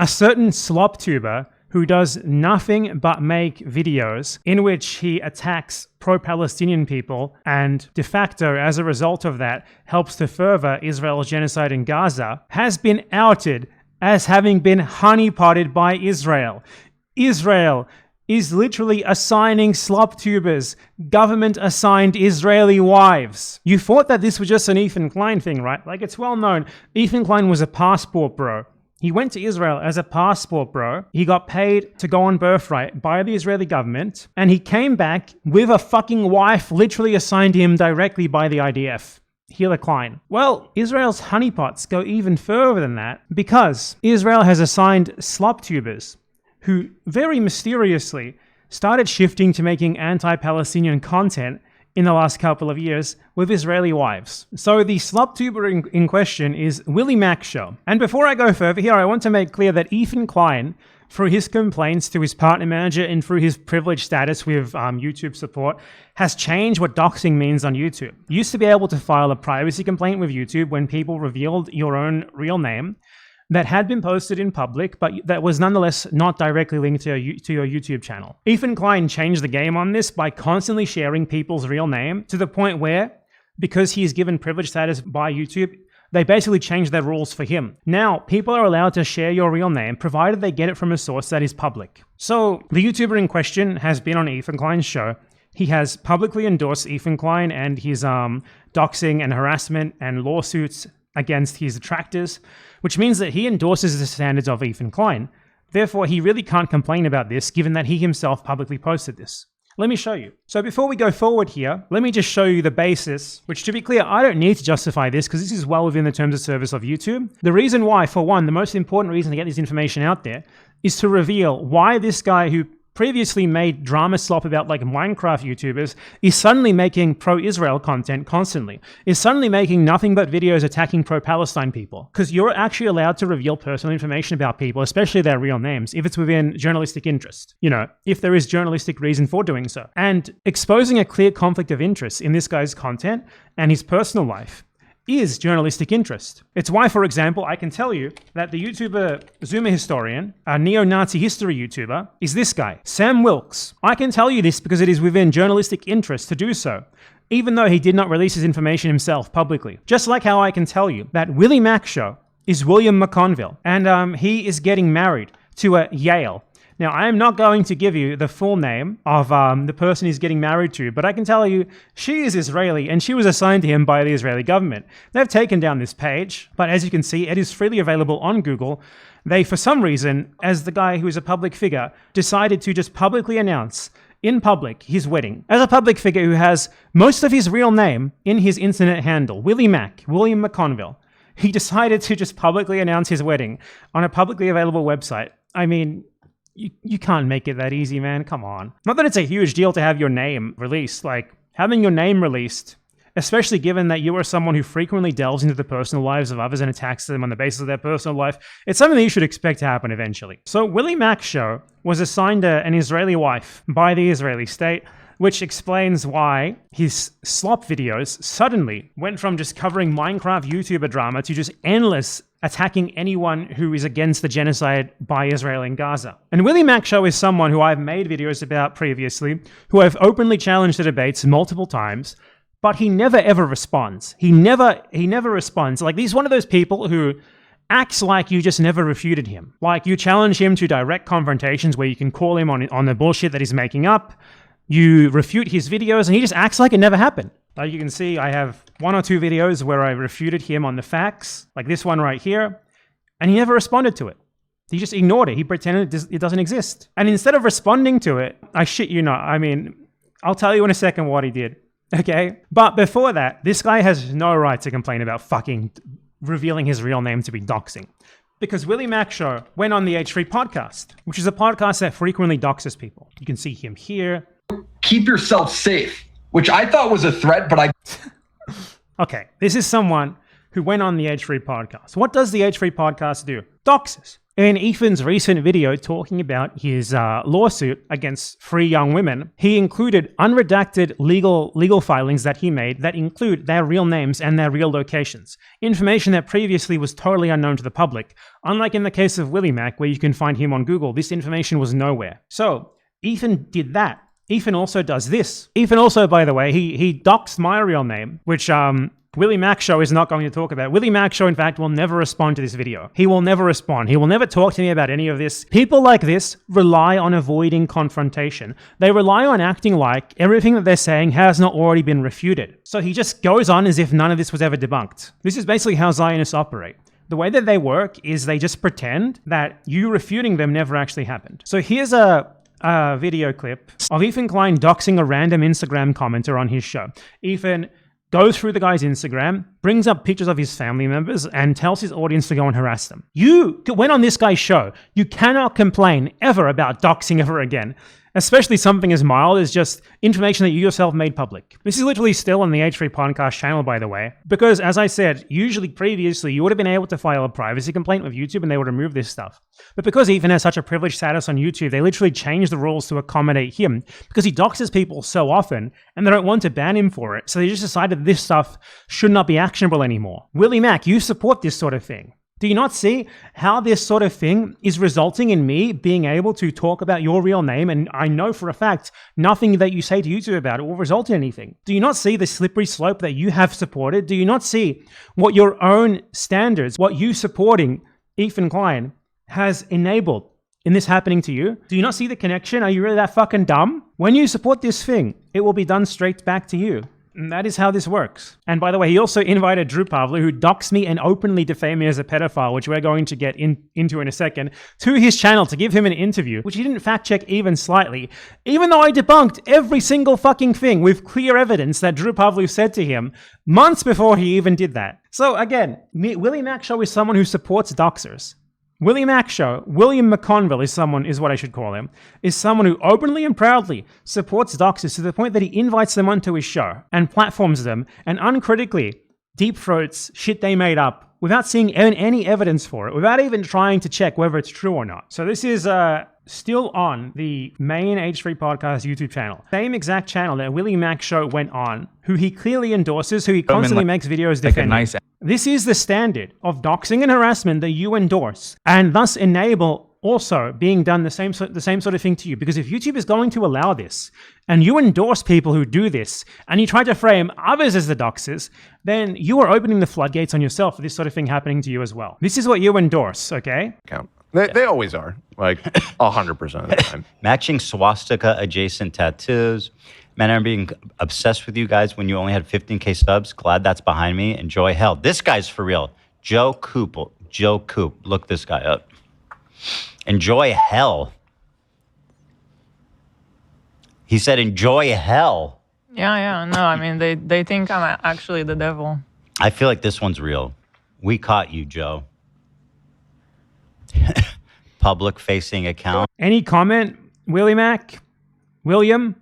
A certain Sloptuber who does nothing but make videos in which he attacks pro-Palestinian people and de facto, as a result of that, helps to further Israel's genocide in Gaza, has been outed as having been honeypotted by Israel. Israel is literally assigning Sloptubers government-assigned Israeli wives. You thought that this was just an Ethan Klein thing, right? Like, it's well known. Ethan Klein was a passport bro. He went to Israel as a passport bro. He got paid to go on birthright by the Israeli government, and he came back with a fucking wife literally assigned to him directly by the IDF. Hitler Klein. Well, Israel's honeypots go even further than that, because Israel has assigned Sloptubers who very mysteriously started shifting to making anti-Palestinian content in the last couple of years with Israeli wives. So the Sloptuber in question is Willie Mac Show. And before I go further here, I want to make clear that Ethan Klein, through his complaints to his partner manager and through his privileged status with YouTube support, has changed what doxing means on YouTube. You used to be able to file a privacy complaint with YouTube when people revealed your own real name that had been posted in public, but that was nonetheless not directly linked to your YouTube channel. Ethan Klein changed the game on this by constantly sharing people's real name to the point where, because he's given privileged status by YouTube, they basically changed their rules for him. Now, people are allowed to share your real name, provided they get it from a source that is public. So, the YouTuber in question has been on Ethan Klein's show. He has publicly endorsed Ethan Klein and his doxing and harassment and lawsuits against his detractors, which means that he endorses the standards of Ethan Klein. Therefore, he really can't complain about this, given that he himself publicly posted this. Let me show you. So before we go forward here, let me just show you the basis, which, to be clear, I don't need to justify this because this is well within the terms of service of YouTube. The reason why, for one, the most important reason to get this information out there is to reveal why this guy who previously made drama slop about like Minecraft YouTubers is suddenly making pro-Israel content constantly, is suddenly making nothing but videos attacking pro-Palestine people. Because you're actually allowed to reveal personal information about people, especially their real names, if it's within journalistic interest. You know, if there is journalistic reason for doing so. And exposing a clear conflict of interest in this guy's content and his personal life is journalistic interest. It's why, for example, I can tell you that the YouTuber Zoomer Historian, a neo-Nazi history YouTuber, is this guy, Sam Wilkes. I can tell you this because it is within journalistic interest to do so, even though he did not release his information himself publicly. Just like how I can tell you that Willie Mac Show is William McConville, and he is getting married to a Yale. Now, I am not going to give you the full name of the person he's getting married to, but I can tell you she is Israeli and she was assigned to him by the Israeli government. They've taken down this page, but as you can see, it is freely available on Google. They, for some reason, as the guy who is a public figure, decided to just publicly announce in public his wedding. As a public figure who has most of his real name in his internet handle, Willie Mac, William McConville, he decided to just publicly announce his wedding on a publicly available website. I mean, you can't make it that easy, man. Come on. Not that it's a huge deal to have your name released. Like, having your name released, especially given that you are someone who frequently delves into the personal lives of others and attacks them on the basis of their personal life, it's something that you should expect to happen eventually. So Willie Mac Show was assigned an Israeli wife by the Israeli state, which explains why his slop videos suddenly went from just covering Minecraft YouTuber drama to just endless attacking anyone who is against the genocide by Israel in Gaza. And Willie Mac Show is someone who I've made videos about previously, who I've openly challenged the debates multiple times, but he never ever responds. He never responds. Like, he's one of those people who acts like you just never refuted him. Like, you challenge him to direct confrontations where you can call him on the bullshit that he's making up. You refute his videos and he just acts like it never happened. Like you can see, I have 1 or 2 videos where I refuted him on the facts, like this one right here, and he never responded to it. He just ignored it. He pretended it doesn't exist. And instead of responding to it, I shit you not, I mean, I'll tell you in a second what he did, okay? But before that, this guy has no right to complain about fucking revealing his real name to be doxing. Because Willie Mac Show went on the H3 podcast, which is a podcast that frequently doxes people. You can see him here. Keep yourself safe, which I thought was a threat, but I... Okay, this is someone who went on the H3 podcast. What does the H3 podcast do? Doxes. In Ethan's recent video talking about his lawsuit against 3 young women, he included unredacted legal filings that he made that include their real names and their real locations, information that previously was totally unknown to the public. Unlike in the case of Willie Mac, where you can find him on Google, this information was nowhere. So Ethan did that. Ethan also does this. Ethan also, by the way, he doxed my real name, which Willie Mac Show is not going to talk about. Willie Mac Show, in fact, will never respond to this video. He will never respond. He will never talk to me about any of this. People like this rely on avoiding confrontation. They rely on acting like everything that they're saying has not already been refuted. So he just goes on as if none of this was ever debunked. This is basically how Zionists operate. The way that they work is they just pretend that you refuting them never actually happened. So here's a video clip of Ethan Klein doxing a random Instagram commenter on his show. Ethan goes through the guy's Instagram, brings up pictures of his family members, and tells his audience to go and harass them. You went on this guy's show. You cannot complain ever about doxing ever again, especially something as mild as just information that you yourself made public. This is literally still on the H3 podcast channel, by the way, because as I said, usually previously, you would have been able to file a privacy complaint with YouTube and they would remove this stuff. But because Ethan has such a privileged status on YouTube, they literally changed the rules to accommodate him because he doxes people so often and they don't want to ban him for it. So they just decided this stuff should not be actionable anymore. Willie Mac, you support this sort of thing. Do you not see how this sort of thing is resulting in me being able to talk about your real name? And I know for a fact, nothing that you say to YouTube about it will result in anything. Do you not see the slippery slope that you have supported? Do you not see what your own standards, what you supporting Ethan Klein has enabled in this happening to you? Do you not see the connection? Are you really that fucking dumb? When you support this thing, it will be done straight back to you. And that is how this works. And by the way, he also invited DREW PAVLOU, who doxed me and openly defamed me as a pedophile, which we're going to get into in a second, to his channel to give him an interview, which he didn't fact check even slightly, even though I debunked every single fucking thing with clear evidence that DREW PAVLOU said to him months before he even did that. So again, Willie Mac Show is someone who supports doxers. Willie Mac Show, William McConville is what I should call him, is someone who openly and proudly supports doxers to the point that he invites them onto his show and platforms them and uncritically deep throats shit they made up without seeing any evidence for it, without even trying to check whether it's true or not. So this is still on the main H3 podcast YouTube channel. Same exact channel that Willie Mac Show went on, who he clearly endorses, who he constantly makes videos defending. This is the standard of doxing and harassment that you endorse, and thus enable also being done the same sort of thing to you. Because if YouTube is going to allow this, and you endorse people who do this, and you try to frame others as the doxers, then you are opening the floodgates on yourself for this sort of thing happening to you as well. This is what you endorse, okay? They always are, like 100% of the time. Matching swastika adjacent tattoos. Man, I'm being obsessed with you guys when you only had 15K subs. Glad that's behind me. Enjoy hell. This guy's for real. Joe Coop. Look this guy up. Enjoy hell. He said enjoy hell. Yeah. No, I mean, they think I'm actually the devil. I feel like this one's real. We caught you, Joe. Public-facing account. Any comment, Willie Mac? William?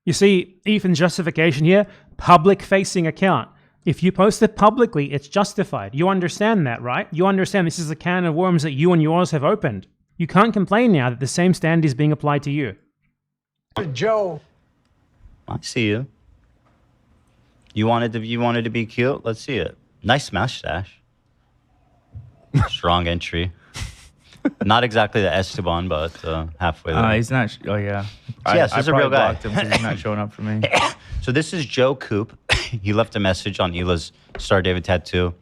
You see Ethan's justification here? Public-facing account. If you post it publicly, it's justified. You understand that, right? You understand this is a can of worms that you and yours have opened. You can't complain now that the same standard is being applied to you. Joe. I see you. You wanted to be cute? Let's see it. Nice mustache. Strong entry. Not exactly the Esteban, but halfway there. He's not. Oh yeah. Yes, he's a real guy. Him 'cause he's not showing up for me. So this is Joe Coop. He left a message on Hila's Star David tattoo.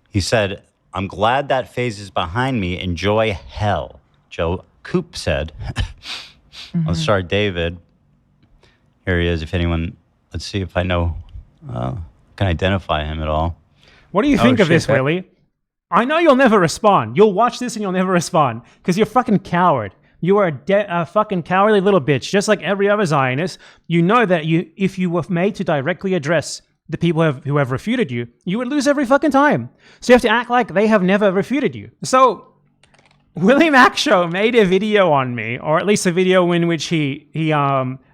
He said, "I'm glad that phase is behind me. Enjoy hell." Joe Coop said. On Star David. Here he is. If anyone, let's see if I know, can identify him at all. What do you think of this, Willie? I know you'll never respond. You'll watch this and you'll never respond because you're a fucking coward. You are a fucking cowardly little bitch, just like every other Zionist. You know that if you were made to directly address the people who have refuted you, you would lose every fucking time. So you have to act like they have never refuted you. So Willie Mac Show made a video on me, or at least a video in which he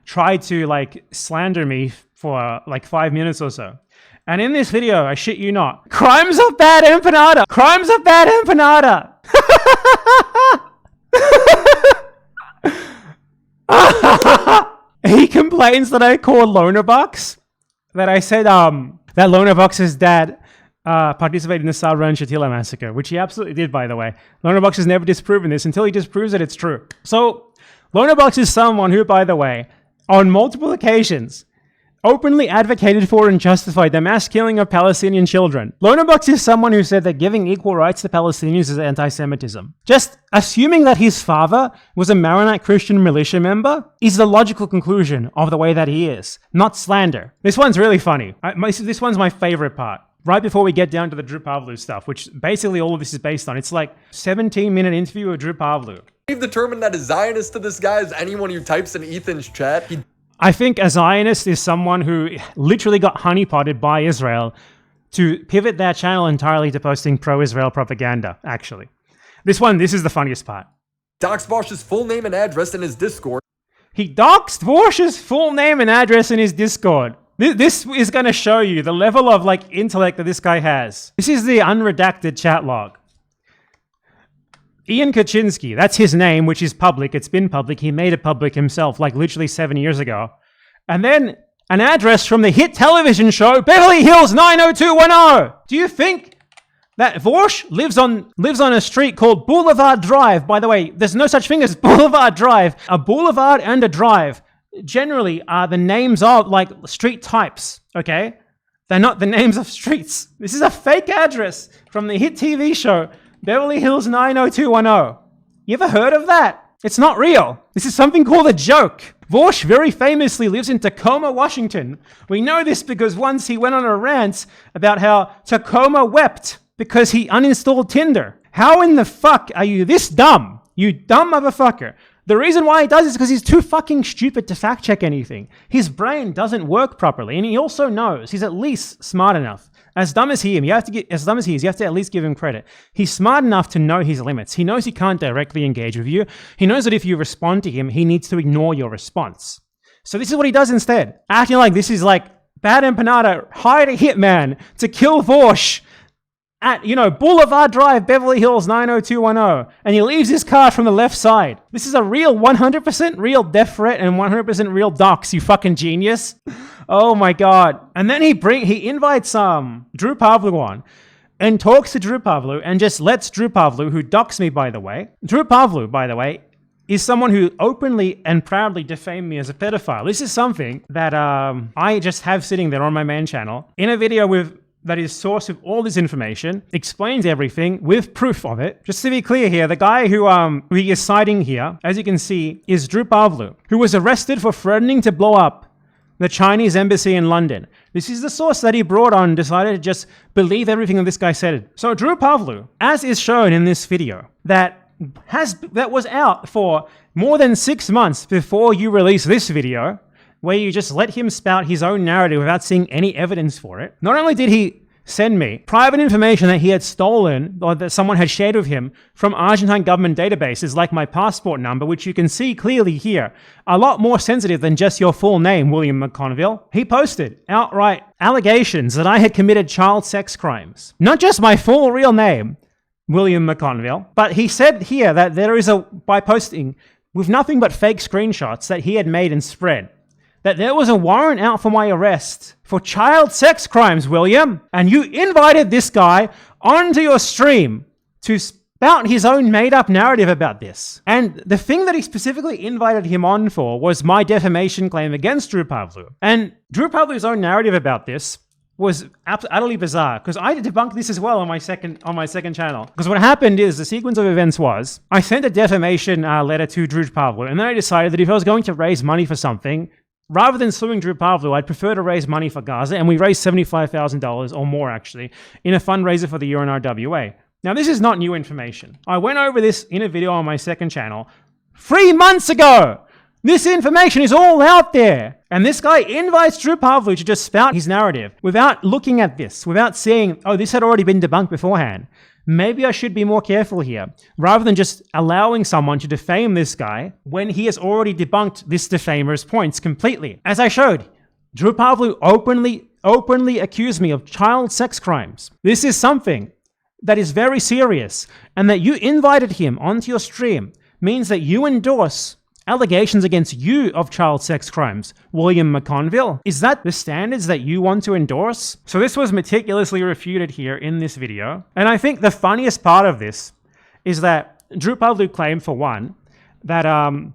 tried to like slander me for like 5 minutes or so. And in this video, I shit you not, crimes of bad empanada! Crimes of bad empanada! He complains that I called Lonerbox, that I said that Lonerbox's dad participated in the Sabra and Shatila massacre, which he absolutely did, by the way. Lonerbox has never disproven this. Until he disproves it, it's true. So Lonerbox is someone who, by the way, on multiple occasions, openly advocated for and justified the mass killing of Palestinian children. Lonerbox is someone who said that giving equal rights to Palestinians is anti-Semitism. Just assuming that his father was a Maronite Christian militia member is the logical conclusion of the way that he is, not slander. This one's really funny. This one's my favorite part. Right before we get down to the DREW PAVLOU stuff, which basically all of this is based on. It's like 17-minute interview with DREW PAVLOU. We've determined that a Zionist to this guy is anyone who types in Ethan's chat. I think a Zionist is someone who literally got honeypotted by Israel to pivot their channel entirely to posting pro-Israel propaganda, actually. This is the funniest part. Doxxed Bosch's full name and address in his Discord. He doxed Borsch's full name and address in his Discord. This is going to show you the level of intellect that this guy has. This is the unredacted chat log. Ian Kaczynski, that's his name, which is public. It's been public. He made it public himself, literally 7 years ago. And then an address from the hit television show, Beverly Hills 90210. Do you think that Vorsh lives on a street called Boulevard Drive? By the way, there's no such thing as Boulevard Drive. A boulevard and a drive generally are the names of street types, okay? They're not the names of streets. This is a fake address from the hit TV show, Beverly Hills 90210. You ever heard of that? It's not real. This is something called a joke. Vorsh very famously lives in Tacoma, Washington. We know this because once he went on a rant about how Tacoma wept because he uninstalled Tinder. How in the fuck are you this dumb? You dumb motherfucker. The reason why he does is because he's too fucking stupid to fact check anything. His brain doesn't work properly, and he also knows he's at least smart enough. As dumb as he is, you have to at least give him credit. He's smart enough to know his limits. He knows he can't directly engage with you. He knows that if you respond to him, he needs to ignore your response. So this is what he does instead. Acting like this is Bad Empanada hired a hitman to kill Vorsh at, Boulevard Drive, Beverly Hills 90210, and he leaves his card from the left side. This is a real 100% real death threat and 100% real dox, you fucking genius. Oh my God. And then he invites DREW PAVLOU on and talks to DREW PAVLOU and just lets DREW PAVLOU, who doxed me, by the way. DREW PAVLOU, by the way, is someone who openly and proudly defamed me as a pedophile. This is something that I just have sitting there on my main channel in a video that is sourced with all this information, explains everything with proof of it. Just to be clear here, the guy who he is citing here, as you can see, is DREW PAVLOU, who was arrested for threatening to blow up the Chinese embassy in London. This is the source that he brought on, decided to just believe everything that this guy said. So DREW PAVLOU, as is shown in this video, that was out for more than 6 months before you release this video, where you just let him spout his own narrative without seeing any evidence for it. Not only did he send me private information that he had stolen or that someone had shared with him from Argentine government databases like my passport number, which you can see clearly here, a lot more sensitive than just your full name, William McConville. He posted outright allegations that I had committed child sex crimes. Not just my full real name, William McConville, but he said here that by posting with nothing but fake screenshots that he had made and spread, that there was a warrant out for my arrest for child sex crimes, William. And you invited this guy onto your stream to spout his own made-up narrative about this. And the thing that he specifically invited him on for was my defamation claim against DREW PAVLOU. And DREW PAVLOU's own narrative about this was utterly bizarre, because I debunked this as well on my second channel. Because what happened is, the sequence of events was, I sent a defamation letter to DREW PAVLOU, and then I decided that if I was going to raise money for something, rather than suing DREW PAVLOU, I'd prefer to raise money for Gaza, and we raised $75,000 or more, actually, in a fundraiser for the UNRWA. Now, this is not new information. I went over this in a video on my second channel 3 months ago. This information is all out there. And this guy invites DREW PAVLOU to just spout his narrative without looking at this, without saying, oh, this had already been debunked beforehand. Maybe I should be more careful here, rather than just allowing someone to defame this guy when he has already debunked this defamer's points completely. As I showed, DREW PAVLOU openly accused me of child sex crimes. This is something that is very serious, and that you invited him onto your stream means that you endorse allegations against you of child sex crimes, William McConville. Is that the standards that you want to endorse? So this was meticulously refuted here in this video. And I think the funniest part of this is that DREW PAVLOU claimed, for one, that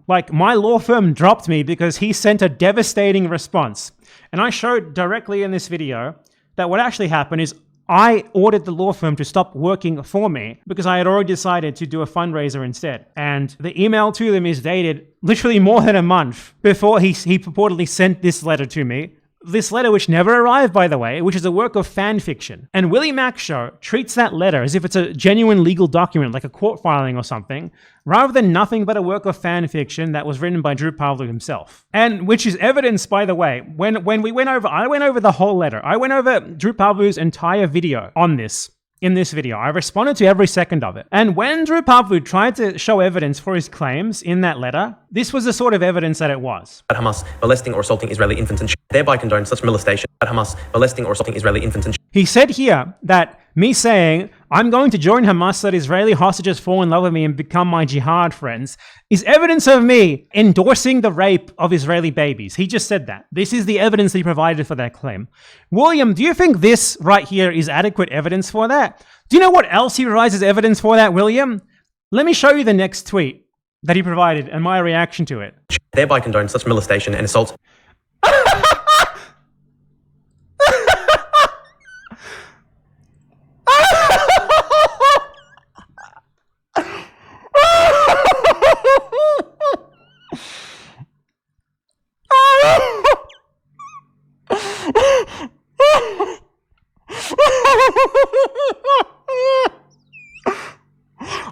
like my law firm dropped me because he sent a devastating response. And I showed directly in this video that what actually happened is I ordered the law firm to stop working for me because I had already decided to do a fundraiser instead. And the email to them is dated literally more than a month before he purportedly sent this letter to me. This letter, which never arrived, by the way, which is a work of fan fiction. And Willie Mac Show treats that letter as if it's a genuine legal document, like a court filing or something, rather than nothing but a work of fan fiction that was written by DREW PAVLOU himself. And which is evidenced, by the way, when we went over, I went over the whole letter. I went over DREW PAVLOU's entire video on this. In this video, I responded to every second of it. And when DREW PAVLOU tried to show evidence for his claims in that letter, this was the sort of evidence that it was. At Hamas molesting or assaulting Israeli infants and thereby condone such molestation. At Hamas molesting or assaulting Israeli infants and He said here that me saying, I'm going to join Hamas so that Israeli hostages fall in love with me and become my jihad friends, is evidence of me endorsing the rape of Israeli babies. He just said that. This is the evidence he provided for that claim. William, do you think this right here is adequate evidence for that? Do you know what else he provides as evidence for that, William? Let me show you the next tweet that he provided and my reaction to it. thereby condone such molestation and assault.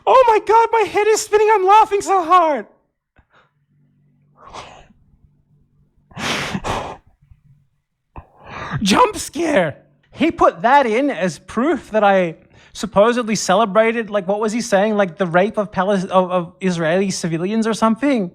Oh my God, my head is spinning. I'm laughing so hard. Jump scare. He put that in as proof that I supposedly celebrated, like, what was he saying? Like the rape of Israeli civilians or something?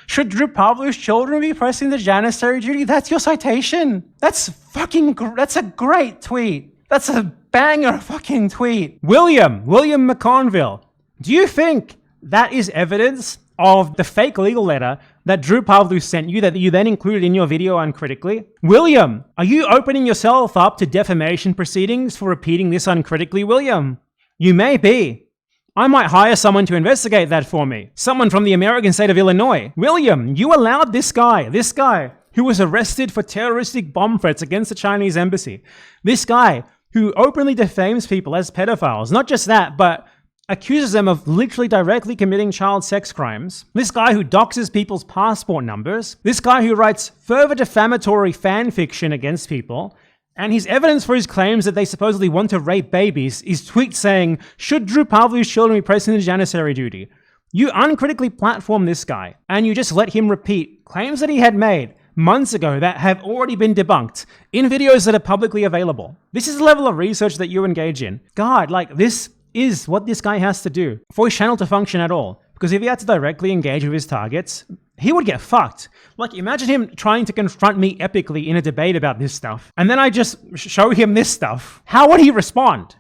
Should DREW PAVLOU's children be pressing the janissary duty? That's your citation. That's a great tweet. That's a banger fucking tweet. William McConville, do you think that is evidence of the fake legal letter that DREW PAVLOU sent you that you then included in your video uncritically? William, are you opening yourself up to defamation proceedings for repeating this uncritically, William? You may be. I might hire someone to investigate that for me. Someone from the American state of Illinois. William, you allowed this guy who was arrested for terroristic bomb threats against the Chinese embassy. This guy who openly defames people as pedophiles. Not just that, but accuses them of literally directly committing child sex crimes. This guy who doxes people's passport numbers. This guy who writes further defamatory fan fiction against people. And his evidence for his claims that they supposedly want to rape babies is tweets saying, should DREW PAVLOU's children be pressing the janissary duty? You uncritically platform this guy, and you just let him repeat claims that he had made months ago that have already been debunked in videos that are publicly available. This is the level of research that you engage in. God, like, this is what this guy has to do for his channel to function at all. Because if he had to directly engage with his targets, he would get fucked. Like, imagine him trying to confront me epically in a debate about this stuff, and then I just show him this stuff. How would he respond?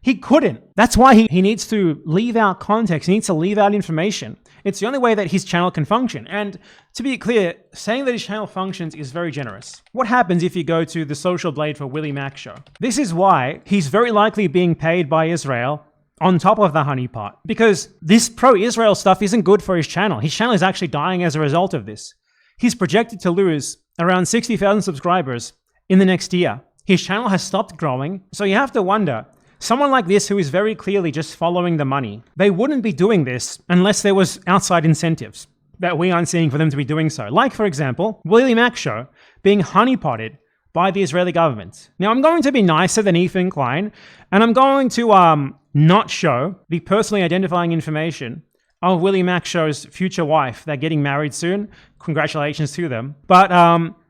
He couldn't. That's why he needs to leave out context. He needs to leave out information. It's the only way that his channel can function. And to be clear, saying that his channel functions is very generous. What happens if you go to the social blade for Willie Mac Show? This is why he's very likely being paid by Israel on top of the honeypot, because this pro-Israel stuff isn't good for his channel. His channel is actually dying as a result of this. He's projected to lose around 60,000 subscribers in the next year. His channel has stopped growing, so you have to wonder, someone like this who is very clearly just following the money, they wouldn't be doing this unless there was outside incentives that we aren't seeing for them to be doing so. Like, for example, Willie Mac Show being honeypotted by the Israeli government. Now, I'm going to be nicer than Ethan Klein, and I'm going to not show the personally identifying information of Willie Mac Show's future wife. They're getting married soon. Congratulations to them. But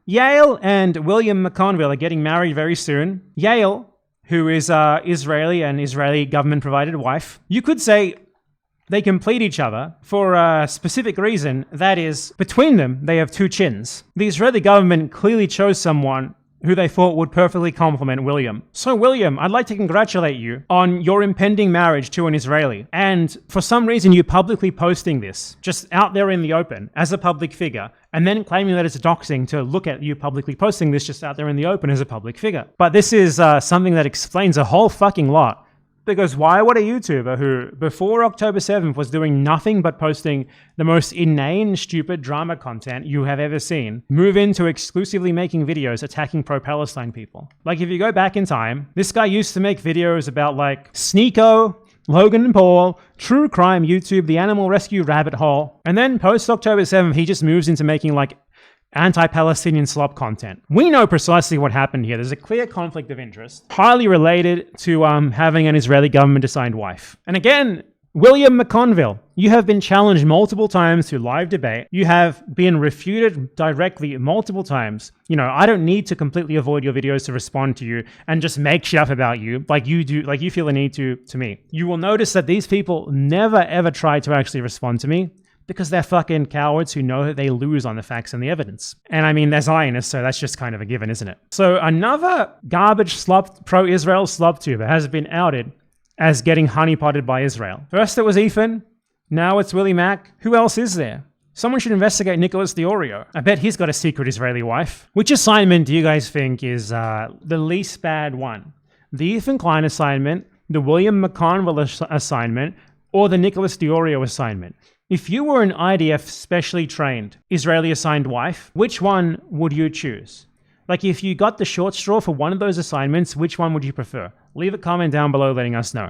Yael and William McConville are getting married very soon. Yael, who is Israeli and Israeli government-provided wife, you could say they complete each other for a specific reason. That is, between them, they have two chins. The Israeli government clearly chose someone who they thought would perfectly complement William. So William, I'd like to congratulate you on your impending marriage to an Israeli. And for some reason, you're publicly posting this, just out there in the open, as a public figure, and then claiming that it's doxing to look at you publicly posting this just out there in the open as a public figure. But this is something that explains a whole fucking lot. Because why would a YouTuber who, before October 7th, was doing nothing but posting the most inane, stupid drama content you have ever seen, move into exclusively making videos attacking pro-Palestine people? Like, if you go back in time, this guy used to make videos about, like, Sneeko, Logan Paul, true crime YouTube, the animal rescue rabbit hole, and then post-October 7th, he just moves into making, like, anti-Palestinian slop content. We know precisely what happened here. There's a clear conflict of interest, highly related to having an Israeli government-assigned wife. And again, William McConville, you have been challenged multiple times to live debate. You have been refuted directly multiple times. You know, I don't need to completely avoid your videos to respond to you and just make shit up about you like you do, like you feel the need to me. You will notice that these people never ever try to actually respond to me, because they're fucking cowards who know that they lose on the facts and the evidence. And I mean, they're Zionists, so that's just kind of a given, isn't it? So another garbage slop, pro-Israel Sloptuber has been outed as getting honeypotted by Israel. First it was Ethan, now it's Willie Mac. Who else is there? Someone should investigate Nicholas DeOrio. I bet he's got a secret Israeli wife. Which assignment do you guys think is the least bad one? The Ethan Klein assignment, the William McConville assignment, or the Nicholas DeOrio assignment? If you were an IDF specially trained Israeli assigned wife, which one would you choose? Like, if you got the short straw for one of those assignments, which one would you prefer? Leave a comment down below letting us know.